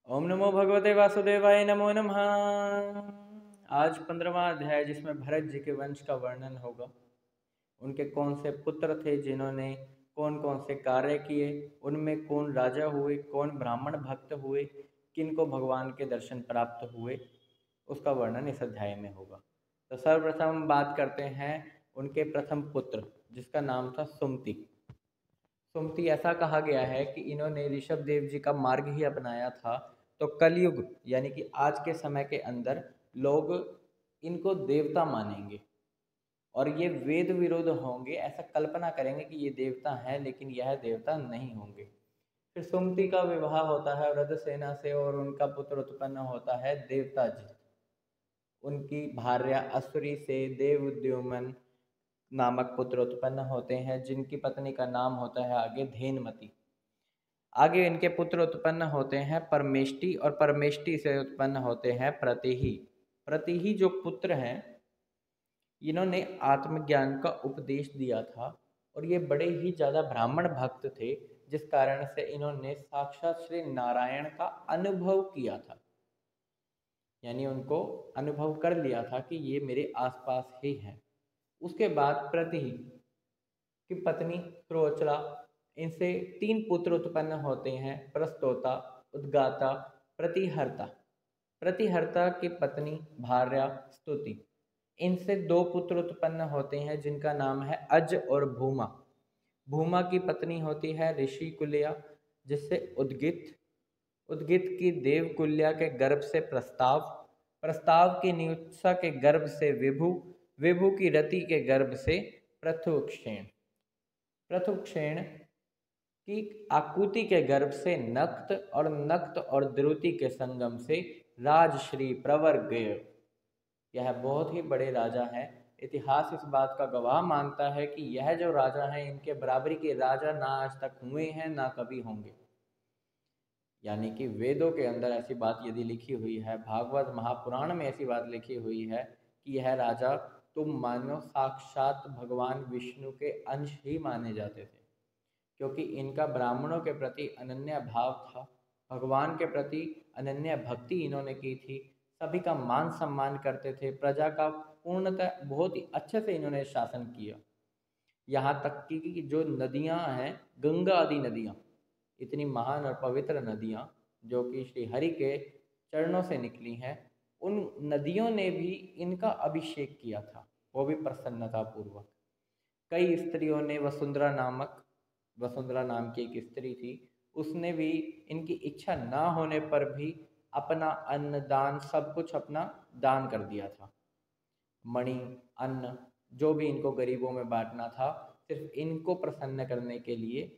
ओम नमो भगवते वासुदेवाय नमो नमः। आज 15वां अध्याय जिसमें भरत जी के वंश का वर्णन होगा। उनके कौन से पुत्र थे जिन्होंने कौन कौन से कार्य किए, उनमें कौन राजा हुए, कौन ब्राह्मण भक्त हुए, किन को भगवान के दर्शन प्राप्त हुए, उसका वर्णन इस अध्याय में होगा। तो सर्वप्रथम हम बात करते हैं उनके प्रथम पुत्र जिसका नाम था सुमति। सुमति ऐसा कहा गया है कि इन्होंने ऋषभ देव जी का मार्ग ही अपनाया था। तो कलयुग यानी कि आज के समय के अंदर लोग इनको देवता मानेंगे और ये वेद विरुद्ध होंगे, ऐसा कल्पना करेंगे कि ये देवता हैं लेकिन यह देवता नहीं होंगे। फिर सुमति का विवाह होता है वृद्धसेना से और उनका पुत्र उत्पन्न होता है देवताजी। उनकी भार्या असुरी से देवद्युमन नामक पुत्र उत्पन्न होते हैं जिनकी पत्नी का नाम होता है आगे धेनुमती। आगे इनके पुत्र उत्पन्न होते हैं परमेष्टि और परमेष्टि से उत्पन्न होते हैं प्रतिही। प्रतिही जो पुत्र हैं इन्होंने आत्मज्ञान का उपदेश दिया था और ये बड़े ही ज़्यादा ब्राह्मण भक्त थे जिस कारण से इन्होंने साक्षात श्री नारायण का अनुभव किया था। यानी उनको अनुभव कर लिया था कि ये मेरे आसपास ही हैं। उसके बाद प्रतिही की पत्नी त्रोचला, इनसे 3 पुत्र उत्पन्न होते हैं प्रस्तोता, उद्गाता, प्रतिहर्ता। प्रतिहर्ता की पत्नी भार्या स्तुति। इनसे 2 पुत्र उत्पन्न होते हैं जिनका नाम है अज और भूमा। भूमा की पत्नी होती है ऋषि कुल्या जिससे उद्गित। उद्गित की देवकुल्या के गर्भ से प्रस्ताव। प्रस्ताव की नियुत्सा के गर्भ से विभु। विभु की रति के गर्भ से पृथुक्षेण। पृथुक्षेण की आकुति के गर्भ से नक्त और नक्त और द्रुति के संगम से राजश्री प्रवर्गय। यह बहुत ही बड़े राजा हैं। इतिहास इस बात का गवाह मानता है कि यह जो राजा हैं इनके बराबरी के राजा ना आज तक हुए हैं ना कभी होंगे। यानी कि वेदों के अंदर ऐसी बात यदि लिखी हुई है, भागवत महापुराण में ऐसी बात लिखी हुई है कि यह राजा तुम मानो साक्षात भगवान विष्णु के अंश ही माने जाते थे, क्योंकि इनका ब्राह्मणों के प्रति अनन्य भाव था, भगवान के प्रति अनन्य भक्ति इन्होंने की थी, सभी का मान सम्मान करते थे, प्रजा का पूर्णतः बहुत ही अच्छे से इन्होंने शासन किया। यहाँ तक कि जो नदियाँ हैं, गंगा आदि नदियाँ, इतनी महान और पवित्र नदियाँ जो कि श्री हरि के चरणों से निकली हैं, उन नदियों ने भी इनका अभिषेक किया था, वो भी प्रसन्नतापूर्वक। कई स्त्रियों ने वसुंधरा नाम की एक स्त्री थी, उसने भी इनकी इच्छा ना होने पर भी अपना अन्न दान सब कुछ अपना दान कर दिया था। मणि, अन्न जो भी इनको गरीबों में बांटना था, सिर्फ इनको प्रसन्न करने के लिए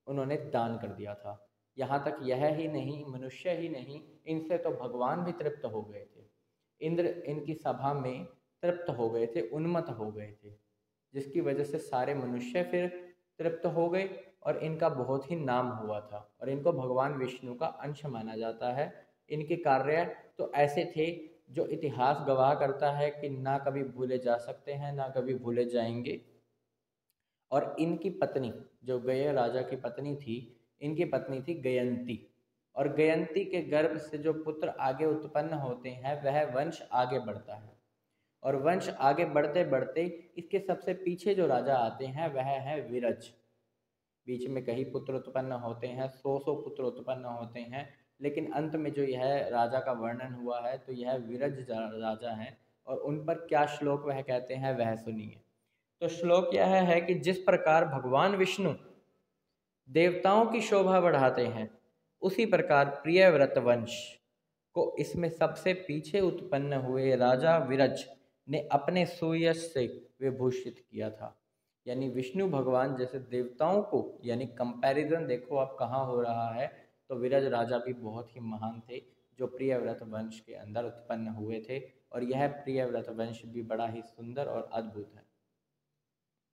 उन्होंने दान कर दिया था। यहाँ तक यह ही नहीं, मनुष्य ही नहीं, इनसे तो भगवान भी तृप्त हो गए थे। इंद्र इनकी सभा में तृप्त हो गए थे, उन्मत्त हो गए थे, जिसकी वजह से सारे मनुष्य फिर तृप्त हो गए और इनका बहुत ही नाम हुआ था और इनको भगवान विष्णु का अंश माना जाता है। इनके कार्य तो ऐसे थे जो इतिहास गवाह करता है कि ना कभी भूले जा सकते हैं ना कभी भूले जाएंगे। और इनकी पत्नी जो गय राजा की पत्नी थी, इनकी पत्नी थी गयंती, और गयंती के गर्भ से जो पुत्र आगे उत्पन्न होते हैं वह वंश आगे बढ़ता है। और वंश आगे बढ़ते बढ़ते इसके सबसे पीछे जो राजा आते हैं वह है विरज। बीच में कई पुत्र उत्पन्न होते हैं, 100 पुत्र उत्पन्न होते हैं, लेकिन अंत में जो यह राजा का वर्णन हुआ है तो यह विरज राजा हैं। और उन पर क्या श्लोक वह कहते हैं वह सुनिए। तो श्लोक यह है कि जिस प्रकार भगवान विष्णु देवताओं की शोभा बढ़ाते हैं, उसी प्रकार प्रियव्रत वंश को इसमें सबसे पीछे उत्पन्न हुए राजा विरज ने अपने सुयश से विभूषित किया था। यानी विष्णु भगवान जैसे देवताओं को, यानी कंपैरिजन देखो आप कहाँ हो रहा है, तो विरज राजा भी बहुत ही महान थे जो प्रियव्रत वंश के अंदर उत्पन्न हुए थे। और यह प्रियव्रत वंश भी बड़ा ही सुंदर और अद्भुत है।